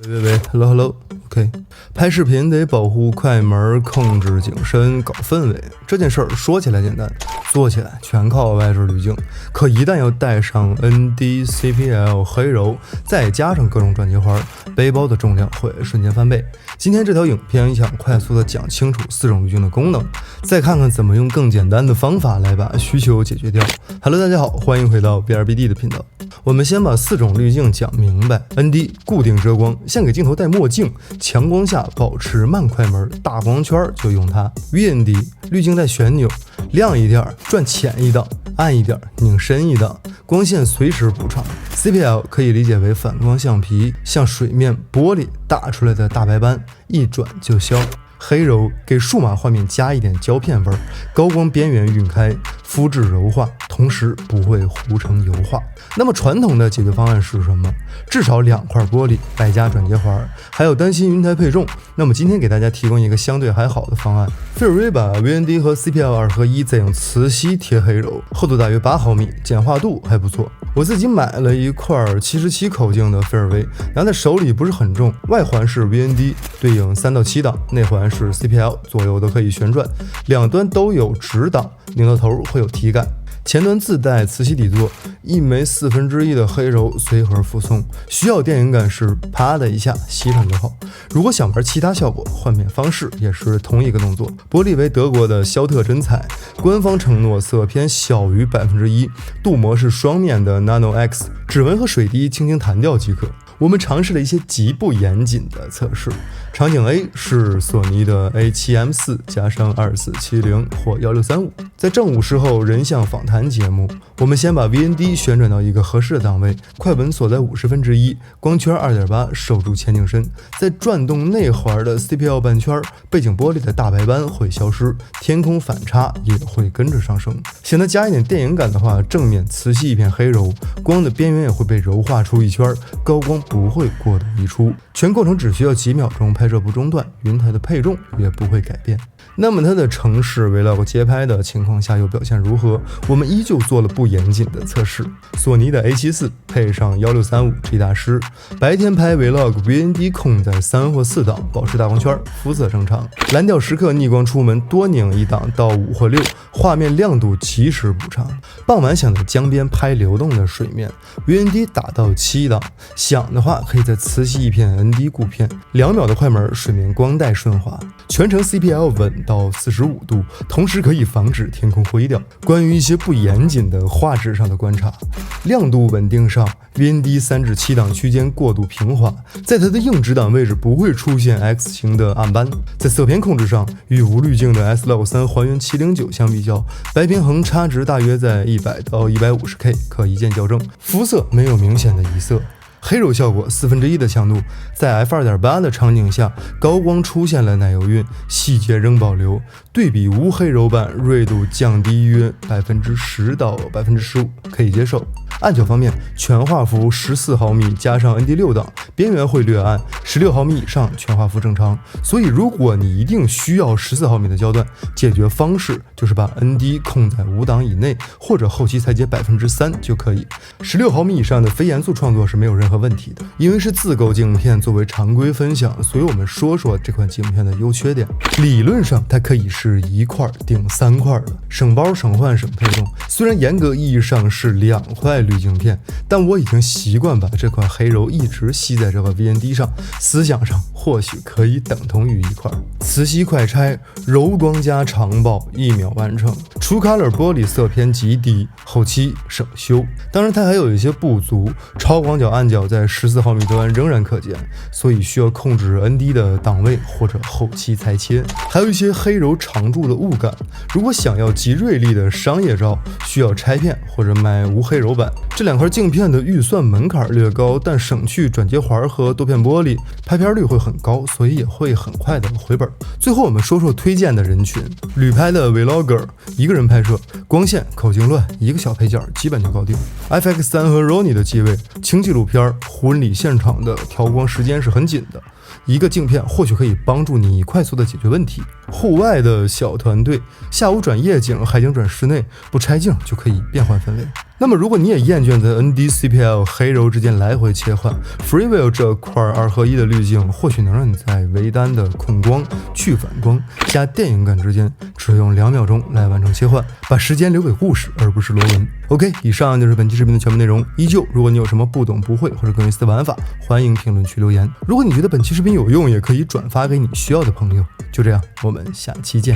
喂，hello，OK，拍视频得保护快门，控制景深，搞氛围。这件事儿说起来简单，做起来全靠外置滤镜。可一旦要带上 ND、CPL、黑柔，再加上各种转接环，背包的重量会瞬间翻倍。今天这条影片想快速的讲清楚4种滤镜的功能，再看看怎么用更简单的方法来把需求解决掉。Hello， 大家好，欢迎回到 BRBD 的频道。我们先把4种滤镜讲明白。ND 固定遮光，像给镜头戴墨镜，强光下保持慢快门，大光圈就用它。VND 滤镜带旋钮，亮一点转浅一档，暗一点拧深一档，光线随时补偿。CPL 可以理解为反光橡皮，像水面玻璃打出来的大白斑，一转就消。黑柔给数码画面加一点胶片味儿，高光边缘晕开，肤质柔化，同时不会糊成油画。那么传统的解决方案是什么？至少2块玻璃，外加转接环，还有担心云台配重。那么今天给大家提供一个相对还好的方案。菲尔威把 VND 和 CPL 2合1，再用磁吸贴黑柔，厚度大约8毫米，简化度还不错。我自己买了一块77口径的菲尔威，拿在手里不是很重，外环是 VND， 对应3到7档，内环是 CPL， 左右都可以旋转，两端都有直档，拧到头会有体感。前端自带磁吸底座，一枚1/4的黑柔随盒附送，需要电影感时啪的一下吸上就好。如果想玩其他效果，换面方式也是同一个动作。玻璃为德国的肖特真彩，官方承诺色偏小于1%，镀膜是双面的 Nano X， 指纹和水滴轻轻弹掉即可。我们尝试了一些极不严谨的测试。场景 A 是索尼的 A7M4 加上2470或1635，在正午时候人像访谈节目，我们先把 VND 旋转到一个合适的档位，快门锁在1/50，光圈 2.8， 守住前景深，再转动内环的 CPL 半圈，背景玻璃的大白斑会消失，天空反差也会跟着上升。想再加一点电影感的话，正面磁吸一片黑柔，光的边缘也会被柔化出一圈，高光不会过度溢出，全过程只需要几秒钟，拍摄不中断，云台的配重也不会改变。那么它的城市 Vlog 街拍的情况下又表现如何？我们依旧做了不严谨的测试。索尼的 A74 配上1635G 大师，白天拍 Vlog VND 控在3或4档，保持大光圈，肤色正常。蓝调时刻逆光出门，多拧1档到5或6，画面亮度及时补偿。傍晚想在江边拍流动的水面， VND 打到7档，想的话可以再磁吸一片 ND 固片，2秒的快门，水面光带顺滑，全程 CPL 稳到45度，同时可以防止天空灰掉。关于一些不严谨的画质上的观察，亮度稳定上 VND 3至7档区间过度平滑，在它的硬直档位置不会出现 X 型的暗斑。在色偏控制上，与无滤镜的 S-Log3 还原709相比较，白平衡差值大约在100到150K， 可一键校正。肤色没有明显的移色。黑柔效果1/4的强度，在 F2.8 的场景下，高光出现了奶油晕，细节仍保留。对比无黑柔版，锐度降低约10%到15%，可以接受。暗角方面，全画幅14毫米加上 ND 6档，边缘会略暗，16毫米以上全画幅正常。所以如果你一定需要14毫米的焦段，解决方式就是把 ND 控在5档以内，或者后期裁剪3%就可以。16毫米以上的非严肃创作是没有任何问题的，因为是自购镜片作为常规分享，所以我们说说这款镜片的优缺点。理论上它可以是1块顶3块的，省包省换省配重。虽然严格意义上是2块滤镜片，但我已经习惯把这块黑柔一直吸在这个 VND 上，思想上或许可以等同于1块。磁吸快拆，柔光加长曝，1秒完成。True Color 玻璃色偏极低，后期省修。当然它还有一些不足，超广角暗角在14毫米端仍然可见，所以需要控制 ND 的档位或者后期裁切。还有一些黑柔常驻的雾感，如果想要极锐利的商业照，需要拆片或者买无黑柔版。这2块镜片的预算门槛略高，但省去转接环和多片玻璃，拍片率会很高，所以也会很快的回本。最后我们说说推荐的人群，旅拍的 Vlogger， 一个人拍摄，光线口径乱，一个小配件基本就搞定。FX3 和 Ronin 的机位，轻纪录片，婚礼现场的调光时间是很紧的，一个镜片或许可以帮助你快速的解决问题。户外的小团队，下午转夜景，海景转室内，不拆镜就可以变换氛围。那么如果你也厌倦在 ND、CPL、黑柔之间来回切换 ，FreeWheel 这块2合1的滤镜或许能让你在微单的控光、去反光加电影感之间只用2秒钟来完成切换，把时间留给故事而不是螺纹。OK， 以上就是本期视频的全部内容。依旧，如果你有什么不懂不会或者更有意思的玩法，欢迎评论区留言。如果你觉得本期视频有用，也可以转发给你需要的朋友。就这样，我们下期见。